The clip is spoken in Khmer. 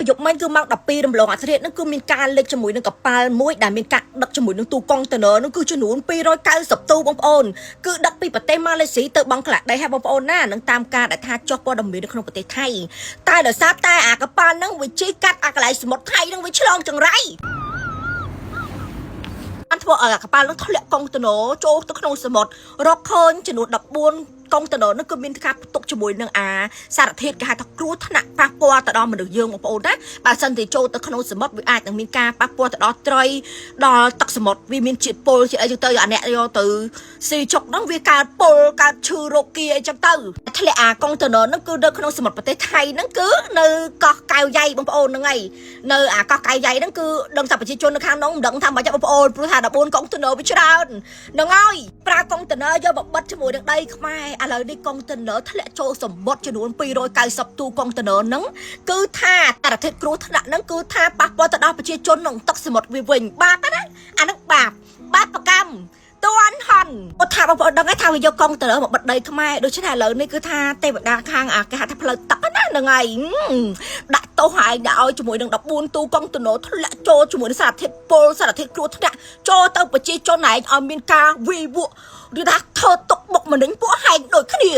ប្រយុទ្ធមិនគឺមក12រំលងអធិរាជនឹងគឺមានការលើកជាមួយនឹងកប៉ាល់មួយដែលមានការដឹកជាមួយនឹងទូកុងតឺន័រនឹងគឺចំនួន290ទូបងប្អូនគឺដឹកពីប្រទេសម៉ាឡេស៊ីទៅបង់ក្លាដេសហើយបងប្អូនណានឹងតាមការដែលថាចុះព័ត៌មាននៅក្នុងប្រទេសថៃតែដោយសារតែអាកប៉ាល់នឹងវាជីកាត់អាកន្លែងសមុទ្រថៃនឹងវាឆ្លងចង្រៃអត់ធ្វើឲ្យកប៉ាល់នឹងធ្លាក់កុងតឺន័រចូលទៅក្នុងសមុទ្ររកឃើញចំនួន14កុងតឺន័រនឹងគឺមានការផ្ទុកជាមួយនឹងសារធាតុគេហៅថាគ្រោះថ្នាក់ប៉ះពាល់ទៅដល់មនុស្សយើងបងប្អូនណាបើសិនតែចូលទៅក្នុងសមុទ្រវាអាចនឹងមានការប៉ះពាល់ទៅដល់ត្រីដល់ទឹកសមុទ្រវាមានជាតិពុលជាតិអីចឹងទៅអាអ្នកយកទៅស៊ីចុកហ្នឹងវាកើតពុលកើតឈឺរោគគាអីចឹងទៅធ្លាក់អាកុងតឺន័រហ្នឹងគឺនៅក្នុងសមុទ្រប្រទេសថៃហ្នឹងគឺនៅកោះកៅយ៉ៃបងប្អូនហ្នឹងហើយនៅអាកោះកៅយ៉ៃហ្នឹងគឺដឹងថាប្រជាជននៅខាងនោះមិនដឹងថាមិនបងប្អូនព្រោះថា14កុងតឺន័រវាច្រើនហ្នឹងហើយប្រើកុងតឺន័រយកមកបិទជាមួយនឹងដីខ្មែរឥឡូវនេះកុងតឺន័រធ្លាក់ចូលសមុទ្រចំនួន290ទូកុងតឺន័រហ្នឹងគឺថាសារធាតុគ្រោះថ្នាក់ហ្នឹងគឺថាប៉ះពាល់ទៅដល់ប្រជាជនក្នុងទឹកសមុទ្រវាវិញបាបណាអាហ្នឹងបាបប្រកម្មតន់ហន់គាត់ថាបងប្អូនដឹងហើយថាវាយកកុងតឺន័រមកបិទដីខ្មែរដូច្នេះឥឡូវនេះគឺថាទេវតាខាងគេហៅថាផ្លូវទឹកណាហ្នឹងហើយដាក់ទោសឲ្យដាក់ឲ្យជាមួយនឹង14ទូកុងតឺន័រធ្លាក់ចូលជាមួយនឹងសារធាតុពុលសារធាតុគ្រោះថ្នាក់ចូលទៅប្រជាជនឯងឲ្យមានការវិវក់ឬថាធ្វើទុកបុកម្នេញពួកហែងដូចគ្នា